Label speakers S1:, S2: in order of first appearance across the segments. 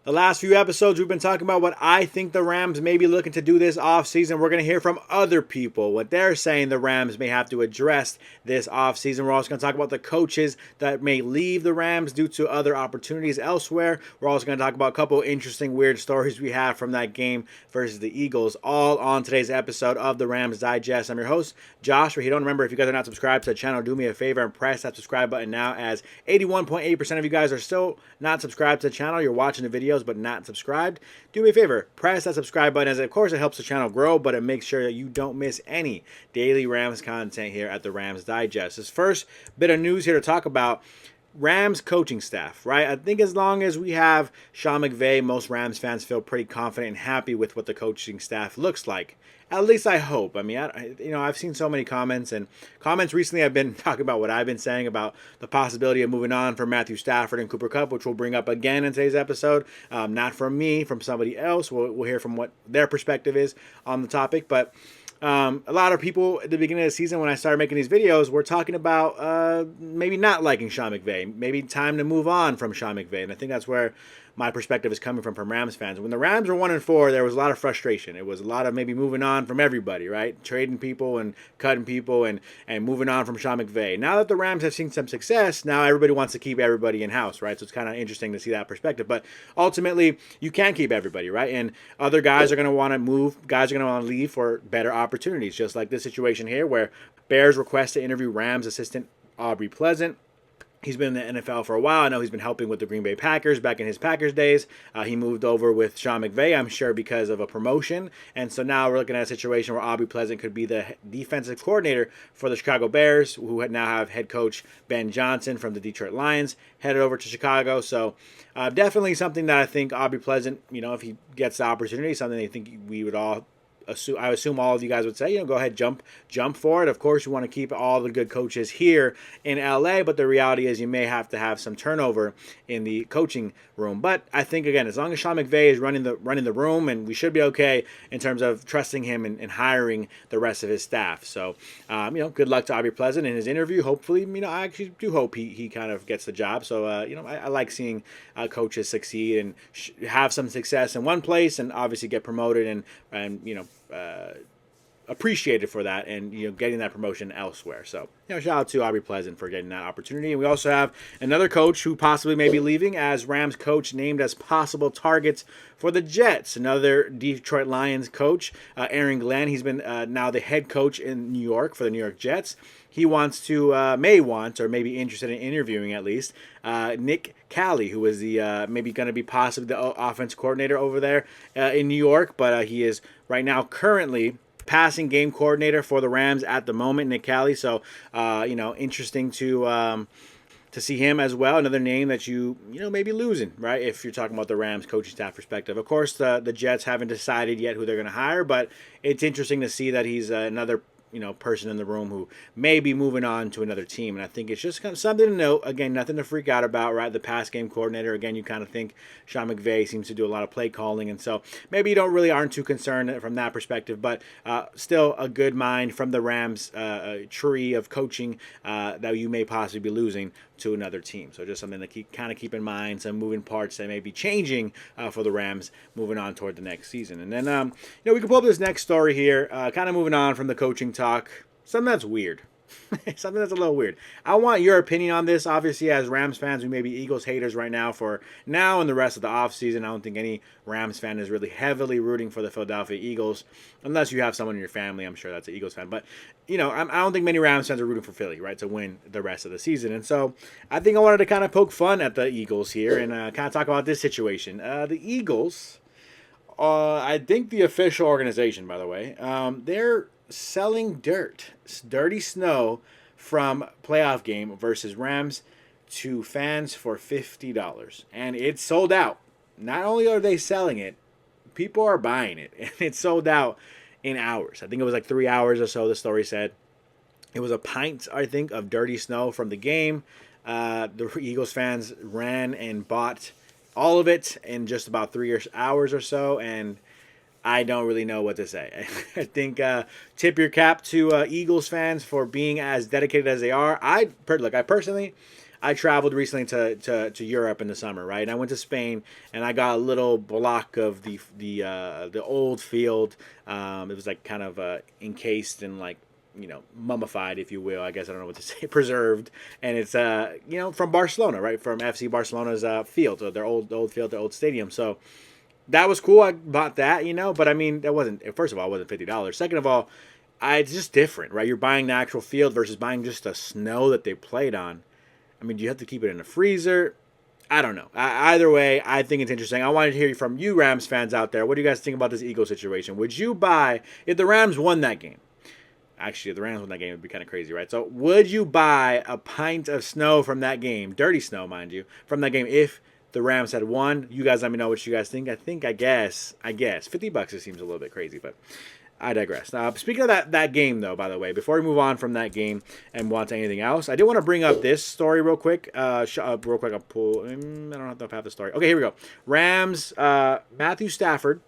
S1: The last few episodes, we've been talking about what I think the Rams may be looking to do this offseason. We're going to hear from other people, what they're saying the Rams may have to address this offseason. We're also going to talk about the coaches that may leave the Rams due to other opportunities elsewhere. We're also going to talk about a couple interesting, weird stories we have from that game versus the Eagles, all on today's episode of the Rams Digest. I'm your host, Josh. If you don't remember, if you guys are not subscribed to the channel, do me a favor and press that subscribe button now, as 81.8% of you guys are still not subscribed to the channel. You're watching the videos but not subscribed. Do me a favor, press that subscribe button, as of course it helps the channel grow, but it makes sure that you don't miss any daily Rams content here at the Rams Digest. This first bit of news here to talk about Rams coaching staff, right? I think as long as we have Sean McVay, most Rams fans feel pretty confident and happy with what the coaching staff looks like. At least I hope. I mean, I've seen so many comments recently. I've been talking about what I've been saying about the possibility of moving on from Matthew Stafford and Cooper Kupp, which we'll bring up again in today's episode. Not from me, from somebody else. We'll hear from what their perspective is on the topic. But a lot of people at the beginning of the season, when I started making these videos, were talking about maybe not liking Sean McVay, maybe time to move on from Sean McVay. And I think that's where my perspective is coming from Rams fans. When the Rams were 1-4, there was a lot of frustration. It was a lot of maybe moving on from everybody, right? Trading people and cutting people and moving on from Sean McVay. Now that the Rams have seen some success, now everybody wants to keep everybody in-house, right? So it's kind of interesting to see that perspective. But ultimately, you can't keep everybody, right? And other guys are going to want to move. Guys are going to want to leave for better opportunities, just like this situation here where Bears request to interview Rams assistant Aubrey Pleasant. He's been in the NFL for a while. I know he's been helping with the Green Bay Packers back in his Packers days. He moved over with Sean McVay, I'm sure, because of a promotion. And so now we're looking at a situation where Aubrey Pleasant could be the defensive coordinator for the Chicago Bears, who now have head coach Ben Johnson from the Detroit Lions headed over to Chicago. So definitely something that I think Aubrey Pleasant, if he gets the opportunity, something I think we would all I assume all of you guys would say, go ahead, jump for it. Of course, you want to keep all the good coaches here in LA, but the reality is you may have to have some turnover in the coaching room. But I think, again, as long as Sean McVay is running the room, and we should be okay in terms of trusting him and hiring the rest of his staff. So, good luck to Aubrey Pleasant in his interview. Hopefully, I actually do hope he kind of gets the job. So, I like seeing coaches succeed and have some success in one place and obviously get promoted and appreciated for that, and getting that promotion elsewhere. So shout out to Aubrey Pleasant for getting that opportunity. And we also have another coach who possibly may be leaving as Rams coach named as possible targets for the Jets. Another Detroit Lions coach, Aaron Glenn. He's been now the head coach in New York for the New York Jets. He wants to, may want, or may be interested in interviewing at least, Nick Callie, who is the maybe going to be possibly the offense coordinator over there in New York, but he is right now currently passing game coordinator for the Rams at the moment, Nick Callie. So, interesting to see him as well. Another name that you may be losing, right, if you're talking about the Rams coaching staff perspective. Of course, the Jets haven't decided yet who they're going to hire, but it's interesting to see that he's another person in the room who may be moving on to another team. And I think it's just kind of something to note. Again, nothing to freak out about, right? The pass game coordinator, again, you kind of think Sean McVay seems to do a lot of play calling. And so maybe you aren't too concerned from that perspective, but still a good mind from the Rams tree of coaching that you may possibly be losing to another team. So just something to keep in mind, some moving parts that may be changing for the Rams moving on toward the next season. And then, we can pull up this next story here, kind of moving on from the coaching talk, something that's weird. Something that's a little weird. I want your opinion on this. Obviously, as Rams fans, we may be Eagles haters right now for now and the rest of the offseason. I don't think any Rams fan is really heavily rooting for the Philadelphia Eagles, unless you have someone in your family. I'm sure that's an Eagles fan. But, I don't think many Rams fans are rooting for Philly, right, to win the rest of the season. And so I think I wanted to kind of poke fun at the Eagles here and kind of talk about this situation. The Eagles, I think the official organization, by the way, they're selling dirty snow from playoff game versus Rams to fans for $50. And it's sold out. Not only are they selling it, people are buying it. And it's sold out in hours. I think it was like 3 hours or so, the story said. It was a pint, I think, of dirty snow from the game. The Eagles fans ran and bought all of it in just about 3 hours or so. And I don't really know what to say. I think tip your cap to Eagles fans for being as dedicated as they are. I personally, I traveled recently to Europe in the summer, right? And I went to Spain, and I got a little block of the old field. It was like kind of encased in like, mummified, if you will. I guess I don't know what to say, preserved, and it's from Barcelona, right? From FC Barcelona's field, so their old field, their old stadium. So that was cool. I bought that, but I mean, that wasn't. First of all, it wasn't $50. Second of all, it's just different, right? You're buying the actual field versus buying just the snow that they played on. I mean, do you have to keep it in the freezer? I don't know. Either way, I think it's interesting. I wanted to hear from you Rams fans out there. What do you guys think about this Eagle situation? Would you buy, if the Rams won that game? Actually, if the Rams won that game, it would be kind of crazy, right? So would you buy a pint of snow from that game, dirty snow, mind you, from that game if the Rams had won? You guys let me know what you guys think. I guess $50, it seems a little bit crazy, but I digress. Speaking of that game, though, by the way, before we move on from that game and move on to anything else, I did want to bring up this story real quick. I'll pull. I don't know if I have the story. Okay, here we go. Rams, Matthew Stafford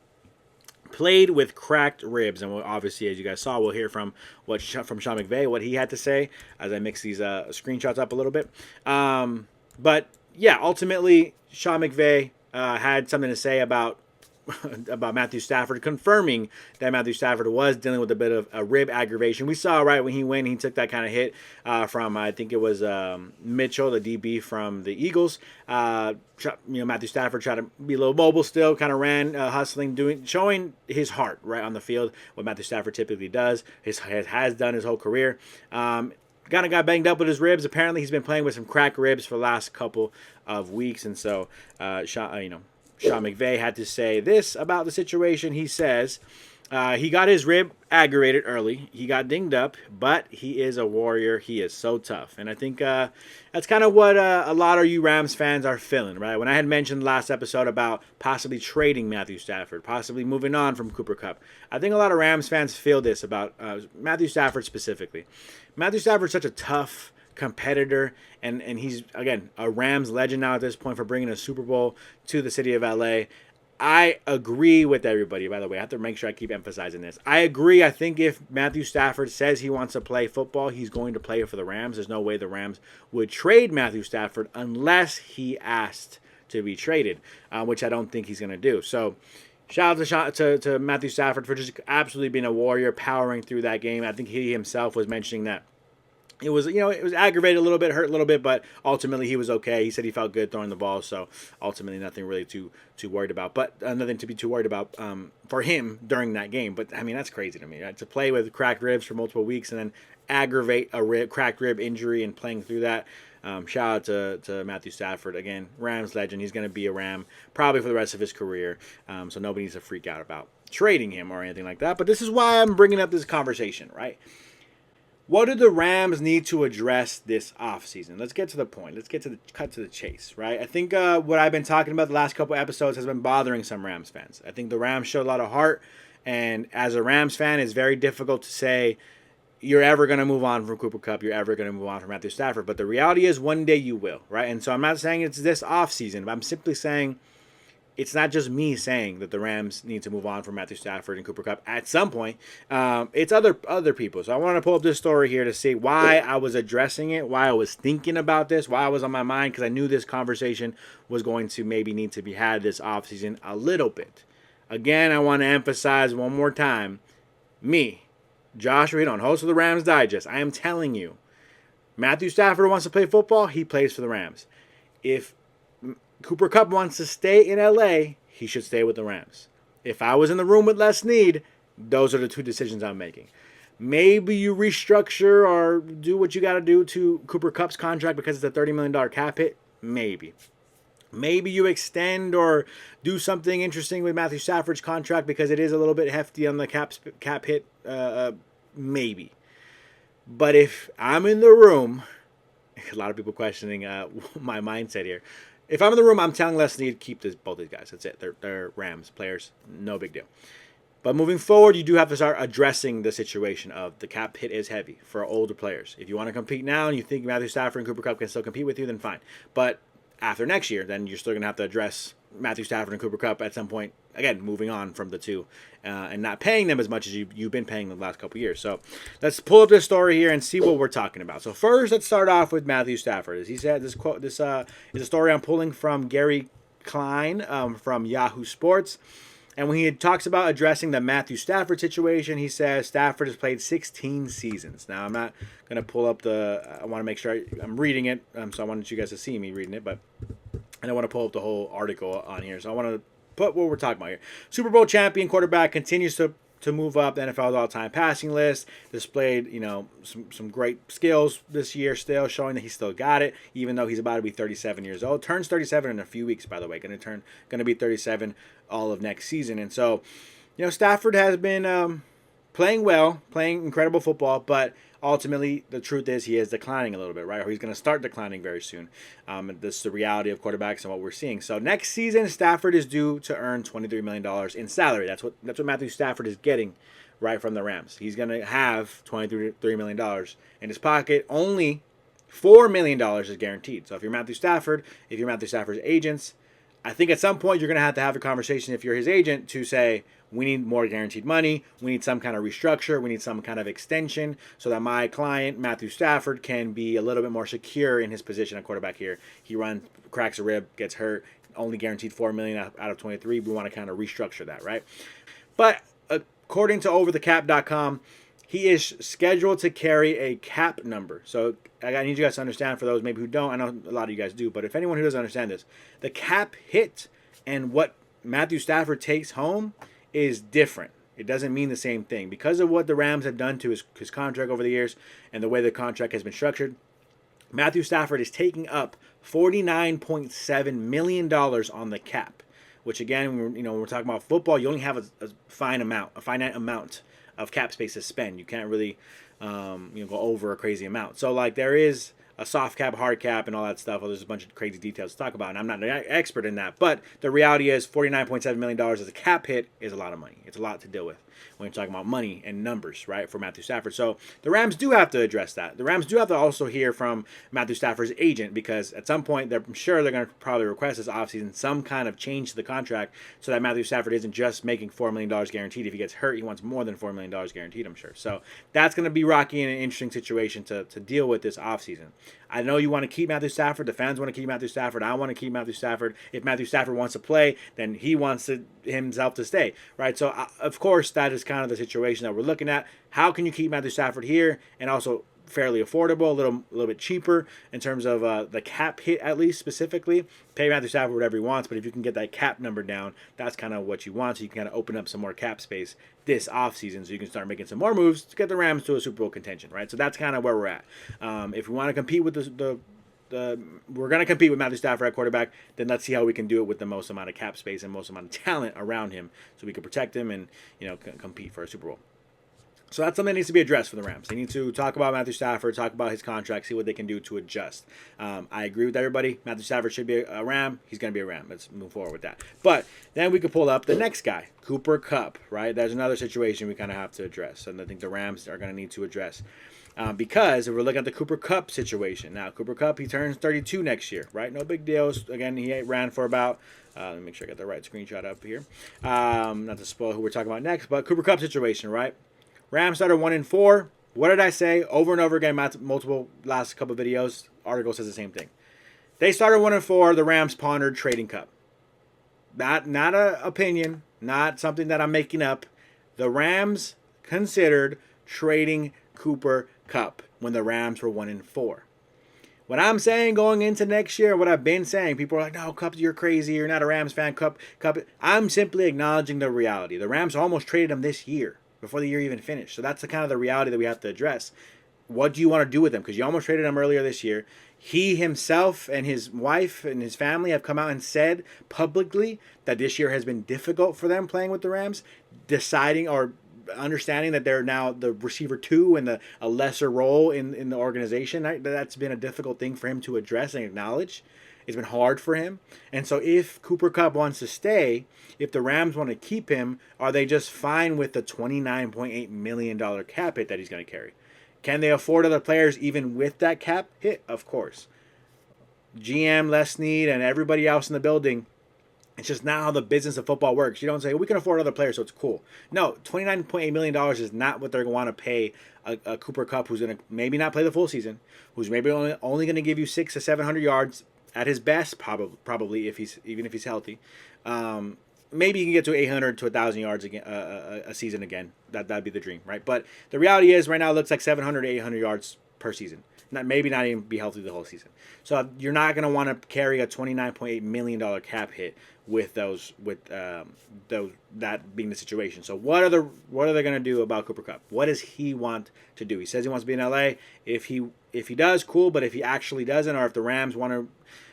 S1: played with cracked ribs, and obviously, as you guys saw, we'll hear from Sean McVay, what he had to say as I mix these screenshots up a little bit. But yeah, ultimately, Sean McVay had something to say about Matthew Stafford, confirming that Matthew Stafford was dealing with a bit of a rib aggravation. We saw right when he went, he took that kind of hit from, I think it was Mitchell, the DB from the Eagles. Matthew Stafford tried to be a little mobile still, kind of ran, hustling, showing his heart right on the field, what Matthew Stafford typically does, has done his whole career. Kind of got banged up with his ribs. Apparently, he's been playing with some cracked ribs for the last couple of weeks, and so, Sean McVay had to say this about the situation. He says he got his rib aggravated early. He got dinged up, but he is a warrior. He is so tough. And I think that's kind of what a lot of you Rams fans are feeling, right? When I had mentioned last episode about possibly trading Matthew Stafford, possibly moving on from Cooper Kupp, I think a lot of Rams fans feel this about Matthew Stafford specifically. Matthew Stafford's such a tough competitor, and he's, again, a Rams legend now at this point for bringing a Super Bowl to the city of LA. I agree with everybody, by the way. I have to make sure I keep emphasizing this. I agree. I think if Matthew Stafford says he wants to play football, he's going to play for the Rams. There's no way the Rams would trade Matthew Stafford unless he asked to be traded, which I don't think he's going to do. So shout out to Matthew Stafford for just absolutely being a warrior, powering through that game. I think he himself was mentioning that it was aggravated a little bit, hurt a little bit, but ultimately he was okay. He said he felt good throwing the ball, so ultimately nothing really too worried about. But nothing to be too worried about for him during that game. But I mean, that's crazy to me, right? To play with cracked ribs for multiple weeks and then aggravate a cracked rib injury and playing through that. Shout out to Matthew Stafford, again, Rams legend. He's going to be a Ram probably for the rest of his career, so nobody needs to freak out about trading him or anything like that. But this is why I'm bringing up this conversation, right? What do the Rams need to address this offseason? Let's get to the point. Let's get to the cut to the chase, right? I think what I've been talking about the last couple episodes has been bothering some Rams fans. I think the Rams showed a lot of heart, and as a Rams fan, it's very difficult to say you're ever going to move on from Cooper Kupp, you're ever going to move on from Matthew Stafford. But the reality is one day you will, right? And so I'm not saying it's this offseason, but I'm simply saying it's not just me saying that the Rams need to move on from Matthew Stafford and Cooper Kupp at some point. It's other people. So I want to pull up this story here to see why I was addressing it, why I was thinking about this, why it was on my mind, because I knew this conversation was going to maybe need to be had this offseason a little bit. Again, I want to emphasize one more time, me, Joshua Hedon, host of the Rams Digest, I am telling you, Matthew Stafford wants to play football, he plays for the Rams. If Cooper Kupp wants to stay in LA, he should stay with the Rams. If I was in the room with Les Snead, those are the two decisions I'm making. Maybe you restructure or do what you got to do to Cooper Kupp's contract because it's a $30 million cap hit. Maybe. Maybe you extend or do something interesting with Matthew Stafford's contract because it is a little bit hefty on the cap hit. Maybe. But if I'm in the room, a lot of people questioning my mindset here. If I'm in the room, I'm telling Les Snead, keep both these guys. That's it. They're Rams players. No big deal. But moving forward, you do have to start addressing the situation of the cap hit is heavy for older players. If you want to compete now and you think Matthew Stafford and Cooper Kupp can still compete with you, then fine. But after next year, then you're still going to have to address Matthew Stafford and Cooper Kupp at some point, again, moving on from the two and not paying them as much as you've been paying them the last couple of years. So let's pull up this story here and see what we're talking about. So first, let's start off with Matthew Stafford. As he said, this quote, this is a story I'm pulling from Gary Klein from Yahoo Sports. And when he talks about addressing the Matthew Stafford situation, he says Stafford has played 16 seasons. Now, I'm not going to pull up I want to make sure I'm reading it, so I wanted you guys to see me reading it, but I don't want to pull up the whole article on here. So I want to put what we're talking about here. Super Bowl champion quarterback continues to move up the NFL's all-time passing list. Displayed, some great skills this year still, showing that he still got it, even though he's about to be 37 years old. Turns 37 in a few weeks, by the way. Going to be 37 all of next season. And so, Stafford has been playing well, playing incredible football, but ultimately the truth is he is declining a little bit, right? Or he's going to start declining very soon. This is the reality of quarterbacks and what we're seeing. So next season, Stafford is due to earn $23 million in salary. That's what Matthew Stafford is getting right from the Rams. He's going to have $23 million in his pocket. Only $4 million is guaranteed. So if you're Matthew Stafford, if you're Matthew Stafford's agents, I think at some point you're going to have a conversation if you're his agent to say, we need more guaranteed money. We need some kind of restructure. We need some kind of extension so that my client, Matthew Stafford, can be a little bit more secure in his position at quarterback here. He cracks a rib, gets hurt, only guaranteed $4 million out of 23. We want to kind of restructure that, right? But according to overthecap.com, he is scheduled to carry a cap number. So I need you guys to understand, for those maybe who don't, I know a lot of you guys do, but if anyone who doesn't understand this, the cap hit and what Matthew Stafford takes home is different. It doesn't mean the same thing. Because of what the Rams have done to his contract over the years and the way the contract has been structured, Matthew Stafford is taking up $49.7 million on the cap, which again, when we're talking about football, you only have a finite amount of cap space to spend. You can't really go over a crazy amount. So there is a soft cap, hard cap, and all that stuff. Well, there's a bunch of crazy details to talk about, and I'm not an expert in that. But the reality is $49.7 million as a cap hit is a lot of money. It's a lot to deal with when you're talking about money and numbers, right, for Matthew Stafford. So the Rams do have to address that. The Rams do have to also hear from Matthew Stafford's agent, because at some point, I'm sure they're going to probably request this offseason some kind of change to the contract so that Matthew Stafford isn't just making $4 million guaranteed. If he gets hurt, he wants more than $4 million guaranteed, I'm sure. So that's going to be rocky and an interesting situation to deal with this offseason. I know you want to keep Matthew Stafford. The fans want to keep Matthew Stafford. I want to keep Matthew Stafford. If Matthew Stafford wants to play, then he wants himself to stay, right? So, of course, that is kind of the situation that we're looking at. How can you keep Matthew Stafford here and also fairly affordable, a little bit cheaper in terms of the cap hit, at least specifically? Pay Matthew Stafford whatever he wants, but if you can get that cap number down, that's kind of what you want, so you can kind of open up some more cap space this offseason so you can start making some more moves to get the Rams to a Super Bowl contention, right? So that's kind of where we're at. If we want to compete with we're going to compete with Matthew Stafford at quarterback, then let's see how we can do it with the most amount of cap space and most amount of talent around him so we can protect him and compete for a Super Bowl. So that's something that needs to be addressed for the Rams. They need to talk about Matthew Stafford, talk about his contract, see what they can do to adjust. I agree with everybody. Matthew Stafford should be a Ram. He's going to be a Ram. Let's move forward with that. But then we could pull up the next guy, Cooper Kupp, right? There's another situation we kind of have to address, and I think the Rams are going to need to address. Because if we're looking at the Cooper Kupp situation. Now, Cooper Kupp, he turns 32 next year, right? No big deals. Again, he ran for about, let me make sure I got the right screenshot up here. Not to spoil who we're talking about next, but Cooper Kupp situation, right? Rams started 1-4. What did I say over and over again? Multiple last couple videos. Article says the same thing. They started 1-4. The Rams pondered trading Kupp. Not an opinion. Not something that I'm making up. The Rams considered trading Cooper Kupp when the Rams were 1-4. What I'm saying going into next year, what I've been saying, people are like, no, Kupp, you're crazy. You're not a Rams fan. Kupp. I'm simply acknowledging the reality. The Rams almost traded him this year, before the year even finished. So that's the kind of the reality that we have to address. What do you want to do with him? Because you almost traded him earlier this year. He himself and his wife and his family have come out and said publicly that this year has been difficult for them playing with the Rams, deciding or understanding that they're now the receiver 2 and a lesser role in the organization. That's been a difficult thing for him to address and acknowledge. It's been hard for him. And so if Cooper Kupp wants to stay, if the Rams want to keep him, are they just fine with the $29.8 million cap hit that he's going to carry? Can they afford other players even with that cap hit? Of course. GM, Les Snead, and everybody else in the building It's just not how the business of football works. You don't say, we can afford other players, so it's cool. No, $29.8 million is not what they're going to want to pay a Cooper Kupp, who's going to maybe not play the full season, who's maybe only going to give you 600 to 700 yards at his best, probably if he's healthy. Maybe you can get to 800 to 1,000 yards again, a season again. That'd be the dream, right? But the reality is, right now, it looks like 700 to 800 yards per season. Maybe not even be healthy the whole season. So you're not going to want to carry a $29.8 million cap hit with that being the situation. So what are they going to do about Cooper Kupp? What does he want to do? He says he wants to be in LA. If he does, cool. But if he actually doesn't, or if the Rams want to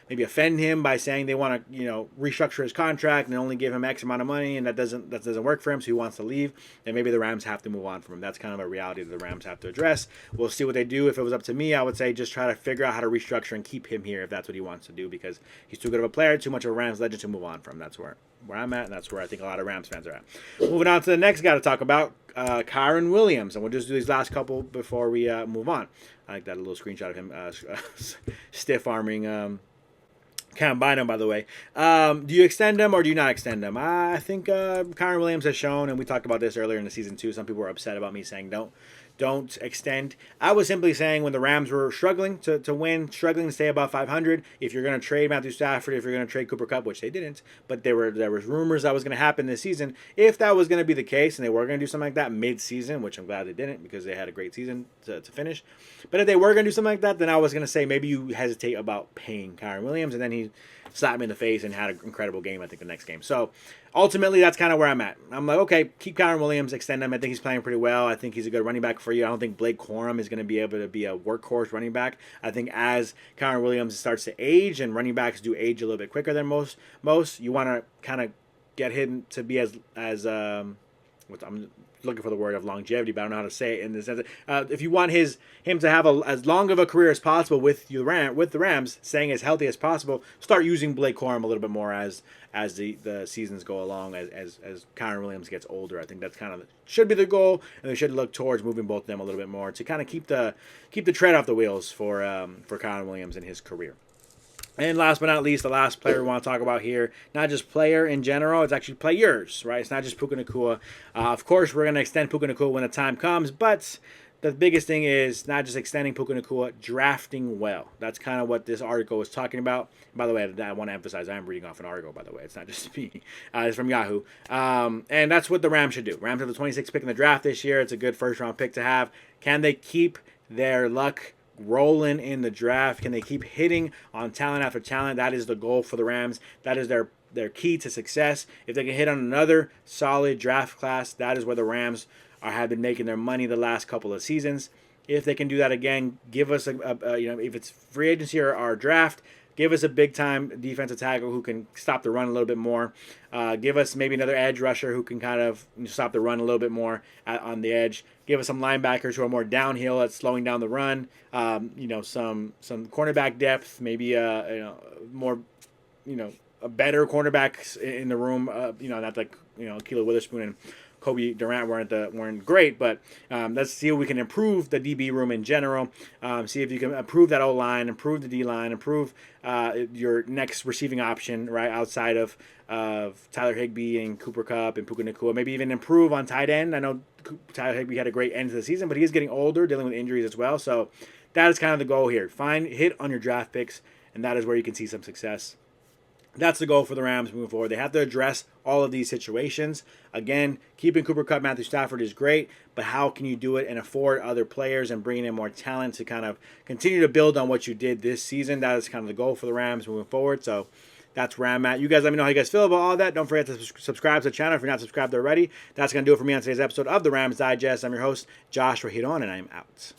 S1: maybe offend him by saying they want to, restructure his contract and only give him X amount of money, and that doesn't work for him, so he wants to leave, then maybe the Rams have to move on from him. That's kind of a reality that the Rams have to address. We'll see what they do. If it was up to me, I would say just try to figure out how to restructure and keep him here if that's what he wants to do, because he's too good of a player, too much of a Rams legend to move on from. That's where I'm at, and that's where I think a lot of Rams fans are at. Moving on to the next guy to talk about, Kyren Williams, and we'll just do these last couple before we move on. I like that little screenshot of him stiff-arming Cam Bynum, by the way. Do you extend him or do you not extend him? I think Kyren Williams has shown, and we talked about this earlier in the season too. Some people were upset about me saying don't extend. I was simply saying when the Rams were struggling to win, struggling to stay above 500, if you're going to trade Matthew Stafford, if you're going to trade Cooper Kupp, which they didn't, but there was rumors that was going to happen this season. If that was going to be the case and they were going to do something like that mid-season, which I'm glad they didn't because they had a great season to finish. But if they were going to do something like that, then I was going to say maybe you hesitate about paying Kyren Williams, and then he slapped me in the face and had an incredible game, I think, the next game. So ultimately, that's kind of where I'm at. I'm like, okay, keep Kyren Williams, extend him. I think he's playing pretty well. I think he's a good running back for you. I don't think Blake Corum is going to be able to be a workhorse running back. I think as Kyren Williams starts to age, and running backs do age a little bit quicker than most, you want to kind of get him to be as I'm looking for the word of longevity, but I don't know how to say it in the sense that if you want him to have as long of a career as possible with the Rams, staying as healthy as possible, start using Blake Corum a little bit more as the seasons go along, as Kyren Williams gets older. I think that's kind of should be the goal, and they should look towards moving both of them a little bit more to kind of keep the tread off the wheels for Kyren Williams in his career. And last but not least, the last player we want to talk about here, not just player in general, it's actually players, right? It's not just Puka Nacua. Of course, we're going to extend Puka Nacua when the time comes, but the biggest thing is not just extending Puka Nacua, drafting well. That's kind of what this article was talking about. By the way, I want to emphasize I am reading off an article, by the way. It's not just me. It's from Yahoo. And that's what the Rams should do. Rams have the 26th pick in the draft this year. It's a good first-round pick to have. Can they keep their luck rolling in the draft? Can they keep hitting on talent after talent? That is the goal for the Rams. That is their key to success. If they can hit on another solid draft class, that is where the Rams have been making their money the last couple of seasons. If they can do that again, give us if it's free agency or draft, give us a big-time defensive tackle who can stop the run a little bit more. Give us maybe another edge rusher who can kind of stop the run a little bit more on the edge. Give us some linebackers who are more downhill at slowing down the run. Some cornerback depth, maybe more, a better cornerbacks in the room. Not like Keelan Witherspoon and Kobe Durant weren't great, but let's see if we can improve the DB room in general. See if you can improve that O-line, improve the D-line, improve your next receiving option, right, outside of Tyler Higbee and Cooper Kupp and Puka Nacua. Maybe even improve on tight end. I know Tyler Higbee had a great end to the season, but he is getting older, dealing with injuries as well. So that is kind of the goal here. Hit on your draft picks, and that is where you can see some success. That's the goal for the Rams moving forward. They have to address all of these situations. Again, keeping Cooper Kupp, Matthew Stafford is great, but how can you do it and afford other players and bring in more talent to kind of continue to build on what you did this season? That is kind of the goal for the Rams moving forward. So that's where I'm at. You guys let me know how you guys feel about all that. Don't forget to subscribe to the channel if you're not subscribed already. That's going to do it for me on today's episode of the Rams Digest. I'm your host, Josh Giron, and I'm out.